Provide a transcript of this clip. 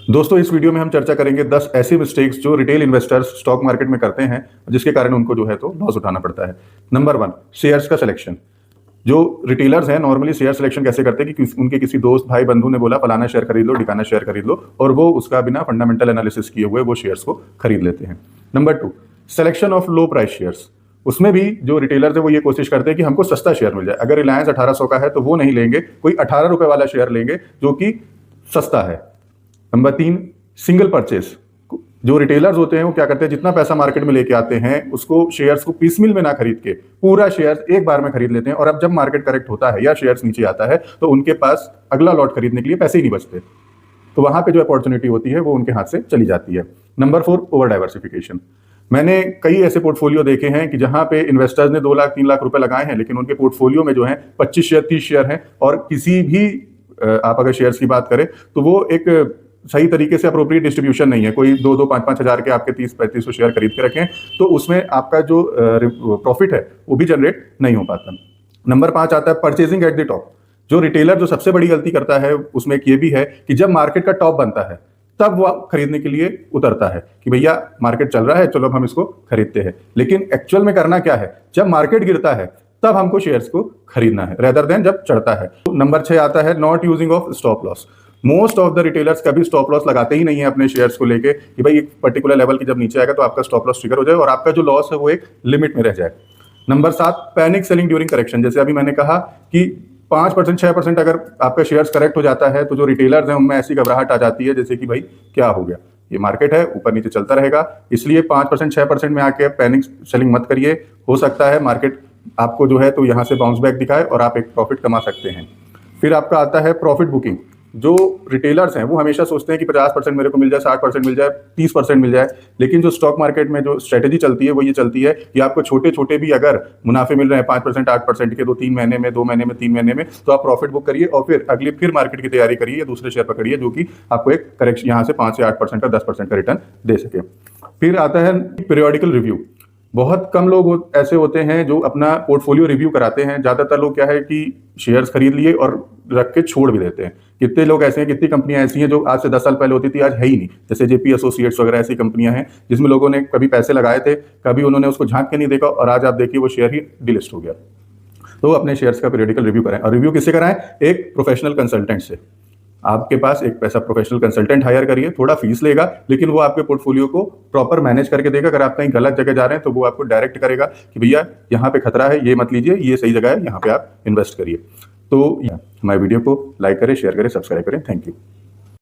दोस्तों, इस वीडियो में हम चर्चा करेंगे 10 ऐसी मिस्टेक्स जो रिटेल इन्वेस्टर्स स्टॉक मार्केट में करते हैं, जिसके कारण उनको जो है तो लॉस उठाना पड़ता है। नंबर 1, शेयर्स का सिलेक्शन। जो रिटेलर्स हैं नॉर्मली शेयर सिलेक्शन कैसे करते हैं कि उनके किसी दोस्त भाई बंधु ने बोला फलाना शेयर खरीद लो, ढिकाना शेयर खरीद लो, और वो उसका बिना फंडामेंटल एनालिसिस किए हुए वो शेयर्स को खरीद लेते हैं। Number 2, selection of low price shares. उसमें भी जो रिटेलर्स है वो ये कोशिश करते हैं कि हमको सस्ता शेयर मिल जाए। अगर रिलायंस 1800 का है तो वो नहीं लेंगे, कोई 18 रुपए वाला शेयर लेंगे जो कि सस्ता है। Number 3, single purchase. जो रिटेलर्स होते हैं वो क्या करते हैं, जितना पैसा मार्केट में लेके आते हैं उसको शेयर्स को पीसमिल में ना खरीद के पूरा शेयर एक बार में खरीद लेते हैं, और अब जब मार्केट करेक्ट होता है या शेयर्स नीचे आता है तो उनके पास अगला लॉट खरीदने के लिए पैसे ही नहीं बचते, तो वहां पे जो अपॉर्चुनिटी होती है वो उनके हाथ से चली जाती है। Number 4, over diversification. मैंने कई ऐसे पोर्टफोलियो देखे हैं कि जहां पे इन्वेस्टर्स ने 2 लाख 3 लाख रुपए लगाए हैं, लेकिन उनके पोर्टफोलियो में जो है 25 शेयर 30 शेयर हैं, और किसी भी आप अगर शेयर्स की बात करें तो वो एक सही तरीके से अप्रोप्रिएट डिस्ट्रीब्यूशन नहीं है। कोई 2-2 5-5 हज़ार के आपके 30-35 शेयर खरीद के रखें तो उसमें आपका जो प्रॉफिट है वो भी जनरेट नहीं हो पाता। नंबर 5 आता है परचेजिंग एट द टॉप। जो रिटेलर जो सबसे बड़ी गलती करता है उसमें एक ये भी है कि जब मार्केट का टॉप बनता है तब वो खरीदने के लिए उतरता है कि भैया मार्केट चल रहा है, चलो हम इसको खरीदते हैं। लेकिन एक्चुअल में करना क्या है, जब मार्केट गिरता है तब हमको शेयर्स को खरीदना है रेदर देन जब चढ़ता है। नंबर 6 आता है not using of stop loss. Most of the retailers कभी स्टॉप लॉस लगाते ही नहीं है अपने शेयर्स को लेके कि भाई एक पर्टिकुलर लेवल की जब नीचे आएगा तो आपका स्टॉप लॉस ट्रिगर हो जाए और आपका जो लॉस है वो एक लिमिट में रह जाए। Number 7, panic selling during correction. जैसे अभी मैंने कहा कि 5% 6% अगर आपका शेयर्स करेक्ट हो जाता है तो जो रिटेलर्स हैं उनमें ऐसी घबराहट आ जाती है जैसे कि भाई क्या हो गया, ये मार्केट है ऊपर नीचे चलता रहेगा। इसलिए 5% 6% में आके पैनिक सेलिंग मत करिए। हो सकता है मार्केट आपको जो है तो यहाँ से बाउंस बैक दिखाए और आप एक प्रॉफिट कमा सकते हैं। फिर आपका आता है प्रॉफिट बुकिंग। जो रिटेलर्स हैं वो हमेशा सोचते हैं कि 50% मेरे को मिल जाए, 60% मिल जाए, 30% मिल जाए, लेकिन जो स्टॉक मार्केट में जो स्ट्रेटेजी चलती है वो ये चलती है कि आपको छोटे छोटे भी अगर मुनाफे मिल रहे हैं 5% 8% के 2-3 महीने में, 2 महीने में, 3 महीने में, तो आप प्रॉफिट बुक करिए और फिर मार्केट की तैयारी करिए या दूसरे शेयर पकड़िए जो कि आपको एक करेक्शन यहाँ से 5 से 8% का 10% का रिटर्न दे सके। फिर आता है पीरियोडिकल रिव्यू। बहुत कम लोग ऐसे होते हैं जो अपना पोर्टफोलियो रिव्यू कराते हैं। ज़्यादातर लोग क्या है कि शेयर्स खरीद लिए और रख के छोड़ भी देते हैं। कितने लोग ऐसे हैं, कितनी कंपनियां ऐसी हैं जो आज से 10 साल पहले होती थी आज है ही नहीं। जैसे जेपी एसोसिएट्स वगैरह ऐसी कंपनियां हैं जिसमें लोगों ने कभी पैसे लगाए थे, कभी उन्होंने उसको झांक के नहीं देखा और आज आप देखिए वो शेयर ही डिलिस्ट हो गया। तो अपने शेयर्स का पीरियडिकल रिव्यू करें, और रिव्यू किससे कराएं, एक प्रोफेशनल कंसल्टेंट से। आपके पास एक पैसा प्रोफेशनल कंसल्टेंट हायर करिए, थोड़ा फीस लेगा लेकिन वो आपके पोर्टफोलियो को प्रॉपर मैनेज करके देगा। अगर आप कहीं गलत जगह जा रहे हैं तो वो आपको डायरेक्ट करेगा कि भैया यहाँ पे खतरा है, ये मत लीजिए, ये सही जगह है, यहाँ पे आप इन्वेस्ट करिए। तो हमारे वीडियो को लाइक करें, शेयर करें, सब्सक्राइब करें। Thank you.